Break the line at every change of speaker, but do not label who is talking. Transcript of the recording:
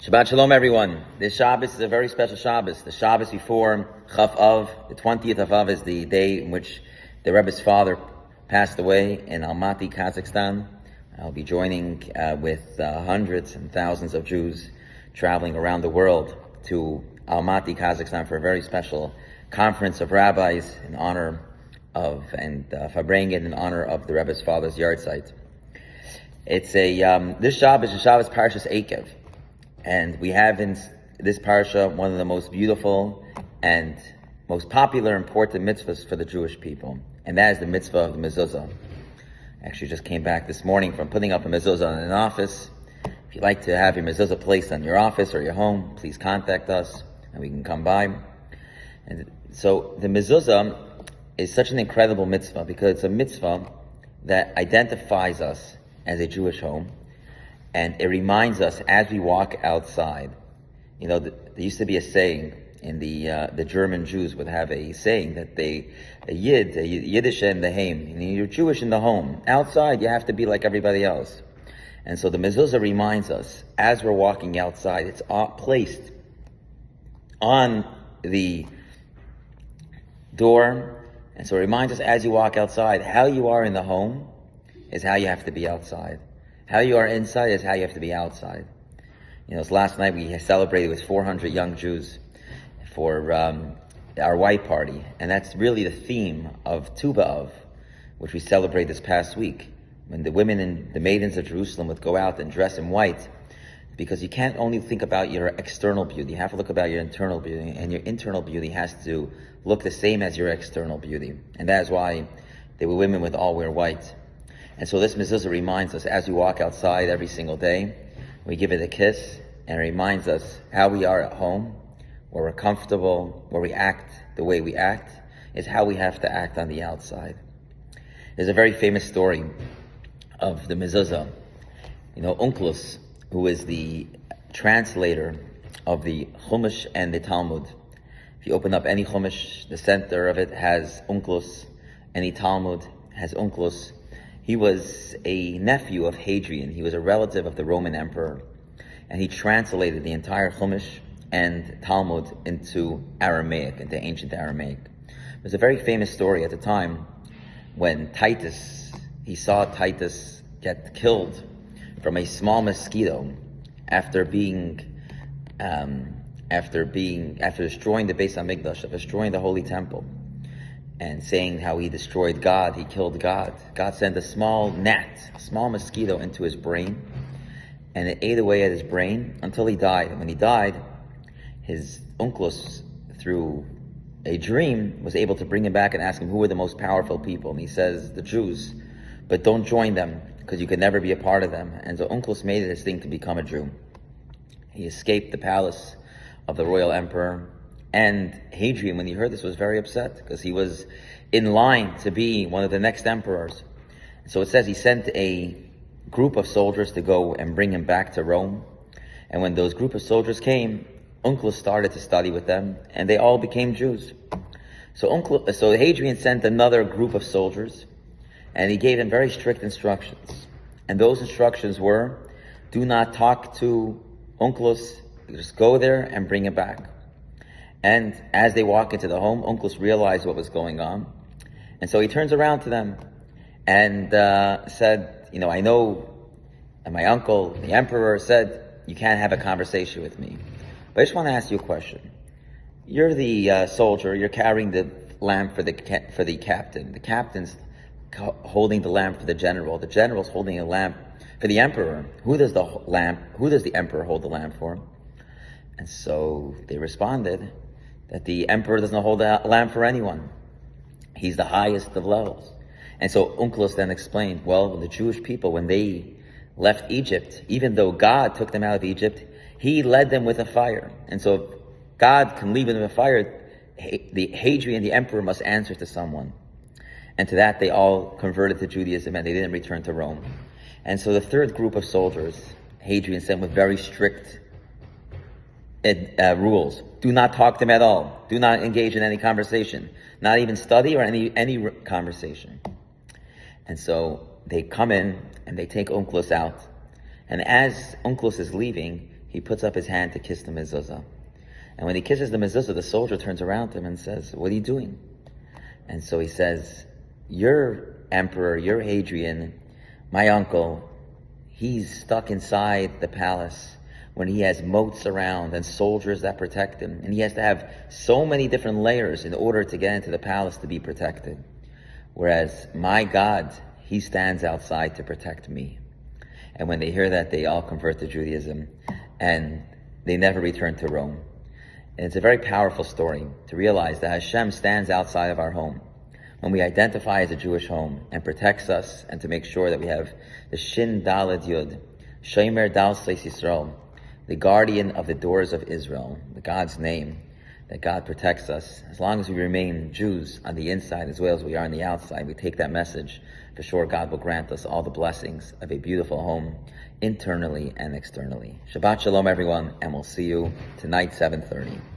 Shabbat Shalom, everyone. This Shabbos is a very special Shabbos. The Shabbos before Chaf Av, the 20th of Av, is the day in which the Rebbe's father passed away in Almaty, Kazakhstan. I'll be joining with hundreds and thousands of Jews traveling around the world to Almaty, Kazakhstan for a very special conference of rabbis in honor of, and Farbrengen in honor of the Rebbe's father's yahrzeit. It's this Shabbos is Shabbos Parshat Eikev. And we have in this parsha one of the most beautiful and most popular, important mitzvahs for the Jewish people. And that is the mitzvah of the mezuzah. I actually just came back this morning from putting up a mezuzah in an office. If you'd like to have your mezuzah placed on your office or your home, please contact us and we can come by. And so the mezuzah is such an incredible mitzvah because it's a mitzvah that identifies us as a Jewish home. And it reminds us as we walk outside. You know, there used to be a saying in the German Jews would have a saying that Yiddish in the Heim, you're Jewish in the home. Outside, you have to be like everybody else. And so the mezuzah reminds us as we're walking outside, it's placed on the door. And so it reminds us as you walk outside, how you are in the home is how you have to be outside. How you are inside is how you have to be outside. You know, last night we celebrated with 400 young Jews for our white party. And that's really the theme of Tu B'Av, which we celebrate this past week. When the women and the maidens of Jerusalem would go out and dress in white, because you can't only think about your external beauty, you have to look about your internal beauty, and your internal beauty has to look the same as your external beauty. And that is why they were women would all wear white. And so this mezuzah reminds us as we walk outside every single day, we give it a kiss, and it reminds us how we are at home, where we're comfortable, where we act the way we act, is how we have to act on the outside. There's a very famous story of the mezuzah. You know, Onkelos, who is the translator of the Chumash and the Talmud. If you open up any Chumash, the center of it has Onkelos. Any Talmud has Onkelos. He was a nephew of Hadrian. He was a relative of the Roman emperor. And he translated the entire Chumash and Talmud into Aramaic, into ancient Aramaic. There's a very famous story at the time when he saw Titus get killed from a small mosquito after destroying the Beis Hamikdash, after destroying the Holy Temple. And saying how he destroyed God, he killed God. God sent a small mosquito into his brain, and it ate away at his brain until he died. And when he died, his Onkelos, through a dream, was able to bring him back and ask him who were the most powerful people. And he says, the Jews, but don't join them, because you could never be a part of them. And so Onkelos made it his thing to become a Jew. He escaped the palace of the royal emperor. And Hadrian, when he heard this, was very upset because he was in line to be one of the next emperors. So it says he sent a group of soldiers to go and bring him back to Rome. And when those group of soldiers came, Onkelos started to study with them, and they all became Jews. So Hadrian sent another group of soldiers, and he gave them very strict instructions. And those instructions were, do not talk to Onkelos, just go there and bring him back. And as they walk into the home, Onkelos realized what was going on. And so he turns around to them and said, you know, I know my uncle, the emperor, said you can't have a conversation with me. But I just want to ask you a question. You're the soldier, you're carrying the lamp for the captain. The captain's holding the lamp for the general. The general's holding a lamp for the emperor. Who does the emperor hold the lamp for? And so they responded that the emperor doesn't hold a lamp for anyone. He's the highest of levels. And so Onkelos then explained, well, the Jewish people, when they left Egypt, even though God took them out of Egypt, he led them with a fire. And so if God can lead them with a fire, the Hadrian, the emperor, must answer to someone. And to that, they all converted to Judaism and they didn't return to Rome. And so the third group of soldiers, Hadrian sent with very strict rules. Do not talk to them at all. Do not engage in any conversation. Not even study or any conversation. And so they come in and they take Onkelos out. And as Onkelos is leaving, he puts up his hand to kiss the mezuzah. And when he kisses the mezuzah, the soldier turns around to him and says, "What are you doing?" And so he says, "Your emperor, your Hadrian, my uncle, he's stuck inside the palace when he has moats around and soldiers that protect him. And he has to have so many different layers in order to get into the palace to be protected. Whereas my God, he stands outside to protect me." And when they hear that, they all convert to Judaism and they never return to Rome. And it's a very powerful story to realize that Hashem stands outside of our home when we identify as a Jewish home and protects us, and to make sure that we have the Shin Daled Yud, Shomer Dal Seis Yisrael, the guardian of the doors of Israel, the God's name, that God protects us. As long as we remain Jews on the inside as well as we are on the outside, we take that message. For sure, God will grant us all the blessings of a beautiful home, internally and externally. Shabbat Shalom, everyone, and we'll see you tonight, 7:30.